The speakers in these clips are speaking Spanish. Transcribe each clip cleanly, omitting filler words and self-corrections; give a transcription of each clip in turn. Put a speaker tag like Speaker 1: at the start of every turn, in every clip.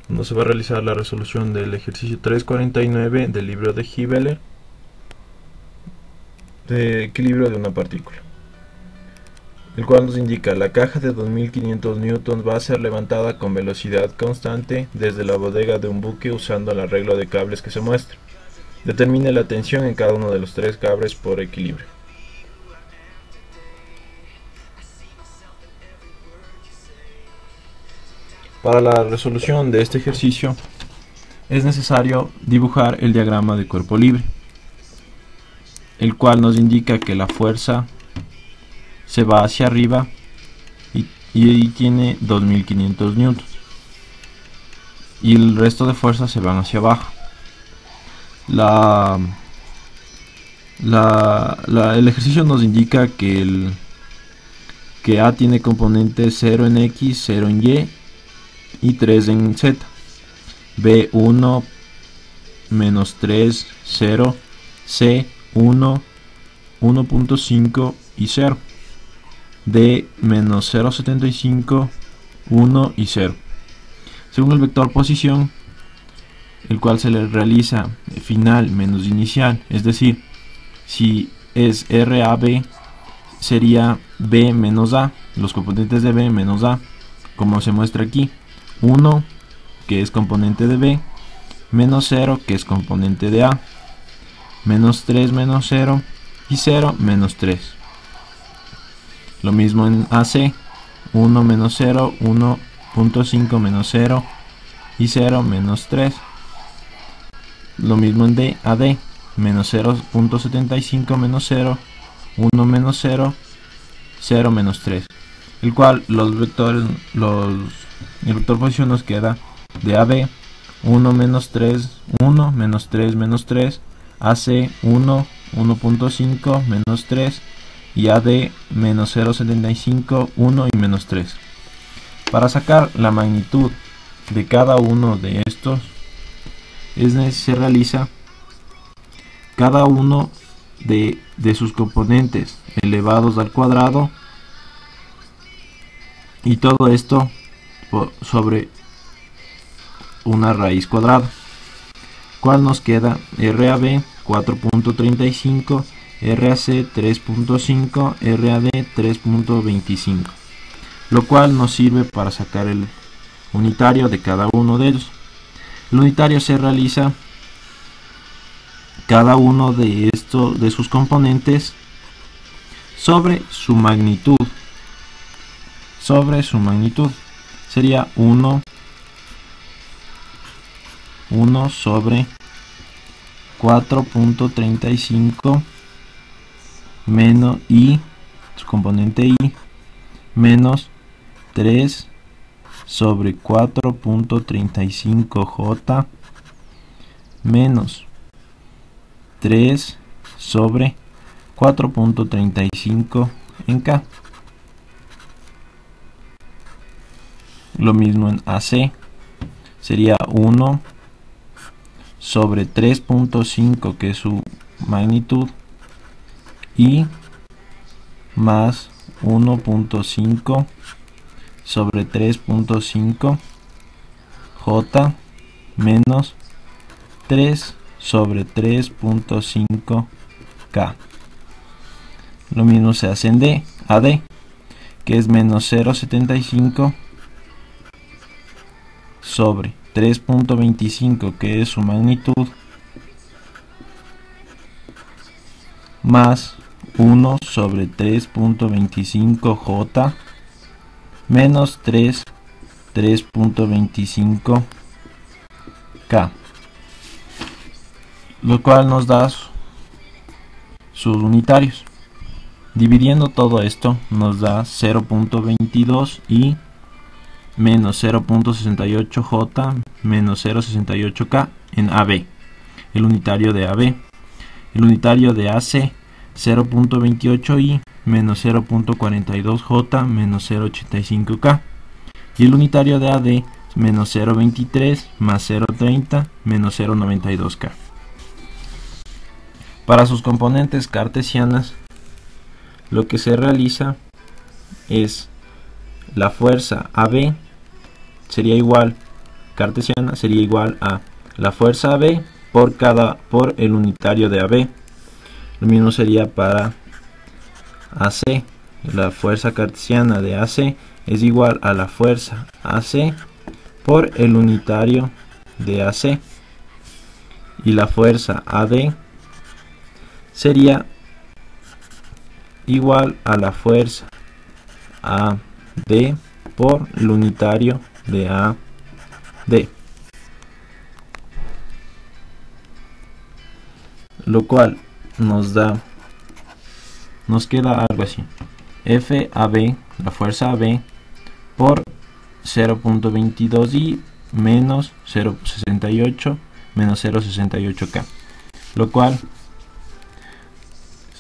Speaker 1: donde se va a realizar la resolución del ejercicio 349 del libro de Hibeler de equilibrio de una partícula, el cual nos indica: la caja de 2500 newtons va a ser levantada con velocidad constante desde la bodega de un buque usando el arreglo de cables que se muestra. Determine la tensión en cada uno de los tres cables por equilibrio. Para la resolución de este ejercicio es necesario dibujar el diagrama de cuerpo libre, el cual nos indica que la fuerza se va hacia arriba y tiene 2500 newtons y el resto de fuerzas se van hacia abajo. El ejercicio nos indica que A tiene componentes 0 en X, 0 en Y y 3 en Z. B1, menos 3, 0, C, 1, 1.5 y 0. D, menos 0.75, 1 y 0. Según el vector posición, el cual se le realiza final menos inicial, es decir, si es RAB, sería B menos A, los componentes de B menos A, como se muestra aquí: 1, que es componente de B, menos 0, que es componente de A, menos 3 menos 0 y 0 menos 3. Lo mismo en AC: 1 menos 0, 1.5 menos 0 y 0 menos 3. Lo mismo en AD: menos 0.75 menos 0, 1 menos 0, 0 menos 3. El cual el vector posición nos queda de AB: 1 menos 3, 1 menos 3 menos 3, AC 1, 1.5 menos 3 y AD menos 0.75, 1 y menos 3. Para sacar la magnitud de cada uno de estos se realiza cada uno de sus componentes elevados al cuadrado, y todo esto sobre una raíz cuadrada, cual nos queda RAB 4.35, RAC 3.5, RAD 3.25, lo cual nos sirve para sacar el unitario de cada uno de ellos. El unitario se realiza cada uno de sus componentes sobre su magnitud. Sería 1 sobre 4.35 menos I, su componente I, menos 3 sobre 4.35J menos 3 sobre 4.35 en K. Lo mismo en AC: sería 1 sobre 3.5, que es su magnitud, y más 1.5 sobre 3.5 J menos 3 sobre 3.5 K. Lo mismo se hace en AD, que es menos 0.75 sobre 3.25, que es su magnitud, más 1 sobre 3.25J menos 3.25K, lo cual nos da sus unitarios. Dividiendo todo esto nos da 0.22 y menos 0.68J menos 0.68K en AB, el unitario de AB. El unitario de AC: 0.28I menos 0.42J menos 0.85K. Y el unitario de AD: menos 0.23 más 0.30 menos 0.92K. Para sus componentes cartesianas, lo que se realiza es: la fuerza AB sería igual cartesiana sería igual a la fuerza AB por el unitario de AB. Lo mismo sería para AC. La fuerza cartesiana de AC es igual a la fuerza AC por el unitario de AC. Y la fuerza AD sería igual a la fuerza AD por el unitario de AD. Lo cual nos queda algo así: FAB, la fuerza AB, por 0.22 y menos 0.68 menos 0.68K, lo cual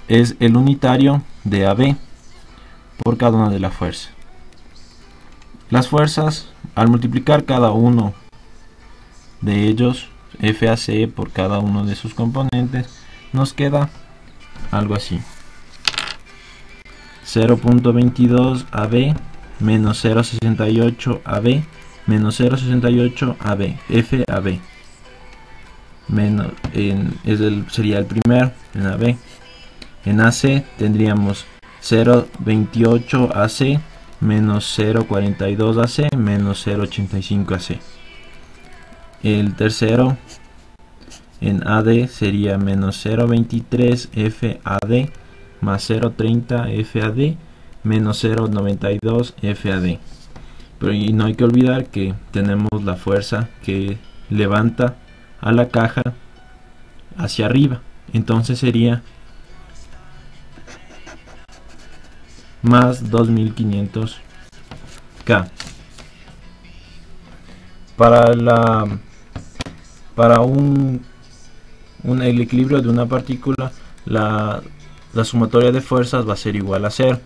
Speaker 1: es el unitario de AB por cada una de las fuerzas. Las fuerzas, al multiplicar cada uno de ellos, FAC por cada uno de sus componentes, nos queda algo así: 0.22 AB menos 0.68 AB menos 0.68 AB, FAB, menos, sería el primero en AB. En AC tendríamos 0.28 AC menos 0.42 AC menos 0.85 AC. El tercero en AD sería menos 0.23 FAD más 0.30 FAD menos 0.92 FAD. Pero y no hay que olvidar que tenemos la fuerza que levanta a la caja hacia arriba, entonces sería más 2500 K. Para el equilibrio de una partícula, la sumatoria de fuerzas va a ser igual a 0,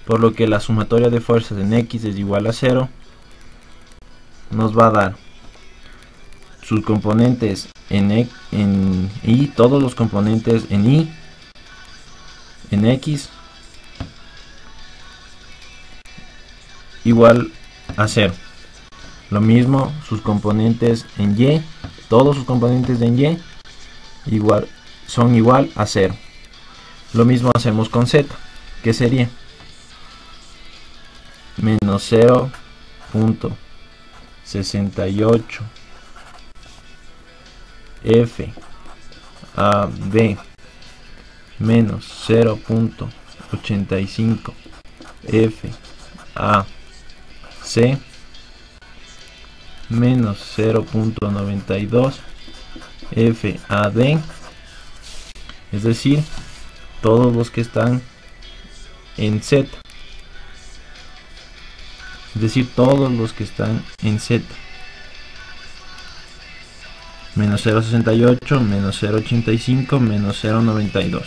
Speaker 1: por lo que la sumatoria de fuerzas en X es igual a 0. Nos va a dar sus componentes en Y, todos los componentes en Y, en X, igual a 0. Lo mismo sus componentes en Y, todos sus componentes en Y son igual a 0. Lo mismo hacemos con Z, que sería menos 0.68 FAB menos 0.85 FAC menos 0.92 FAD, es decir, todos los que están en Z, menos 0.68 menos 0.85 menos 0.92.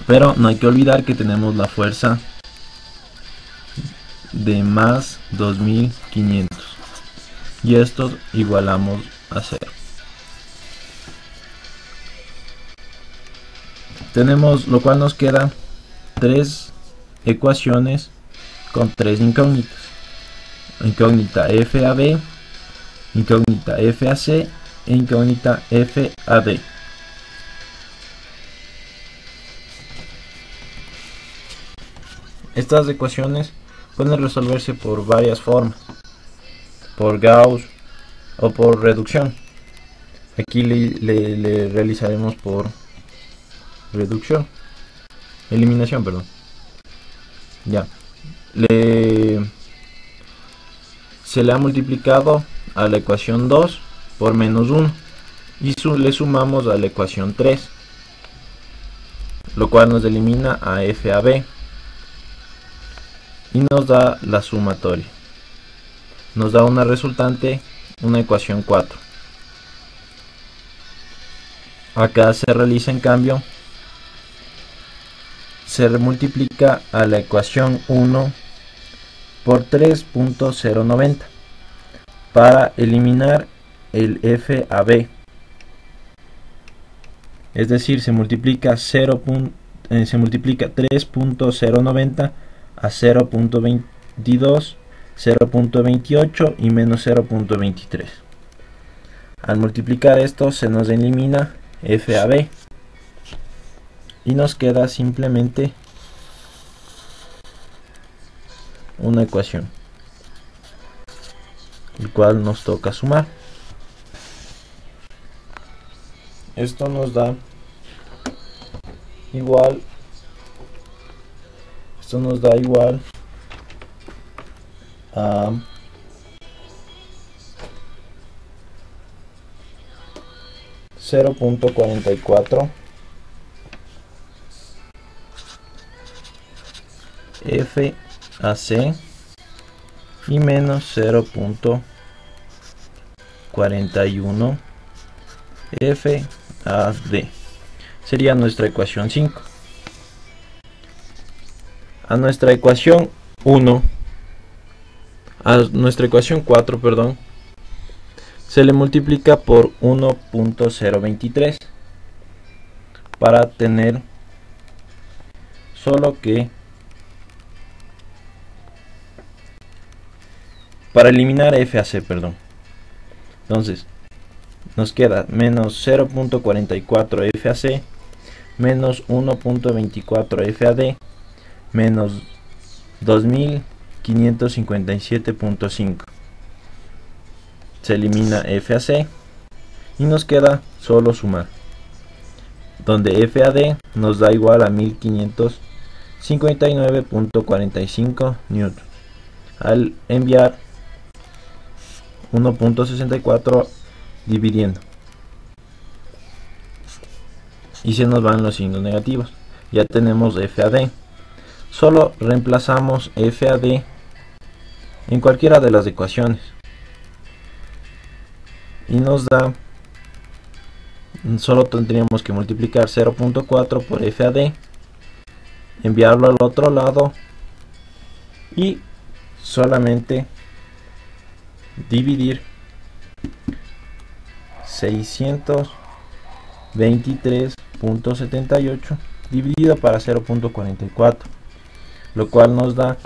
Speaker 1: Pero no hay que olvidar que tenemos la fuerza de más 2500 y esto igualamos a 0. Tenemos, lo cual nos queda 3 ecuaciones con 3 incógnitas: incógnita FAB, incógnita FAC e incógnita FAD. Estas ecuaciones pueden resolverse por varias formas: por Gauss o por reducción. Aquí le realizaremos por eliminación, perdón. Ya. Se le ha multiplicado a la ecuación 2 por menos 1 y le sumamos a la ecuación 3, lo cual nos elimina a FAB y nos da la sumatoria. Nos da una resultante, una ecuación 4. Acá se realiza, en cambio, se multiplica a la ecuación 1 por 3.090 para eliminar el FAB. Es decir, se multiplica 3.090 a 0.22 0.28 y menos 0.23. Al multiplicar esto se nos elimina FAB y nos queda simplemente una ecuación, el cual nos toca sumar. Esto nos da igual a 0.44 FAC y menos 0.41 FAD. Sería nuestra ecuación 5. A nuestra ecuación 4, perdón, se le multiplica por 1.023 para tener para eliminar FAC, perdón. Entonces nos queda menos 0.44 FAC menos 1.24 FAD menos 2557.5. Se elimina FAC y nos queda solo sumar, donde FAD nos da igual a 1559.45 newton. Al enviar 1.64 dividiendo, y se nos van los signos negativos, ya tenemos FAD. Solo reemplazamos FAD en cualquiera de las ecuaciones y nos da, solo tendríamos que multiplicar 0.4 por FAD, enviarlo al otro lado y solamente dividir 623.78 dividido para 0.44, lo cual nos da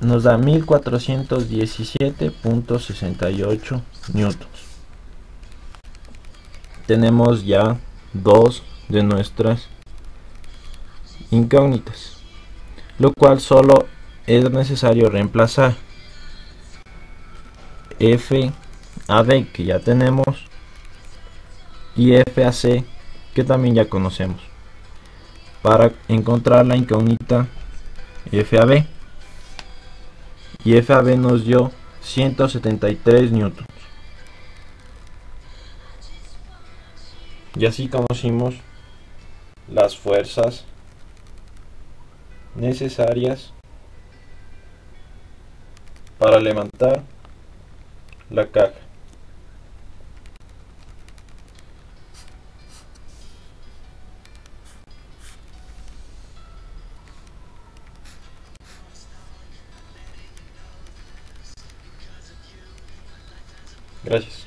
Speaker 1: 1417.68 newtons. Tenemos ya dos de nuestras incógnitas, lo cual solo es necesario reemplazar FAD, que ya tenemos, y FAC, que también ya conocemos, para encontrar la incógnita FAB. Y FAB nos dio 173 newtons. Y así conocimos las fuerzas necesarias para levantar la caja. Gracias.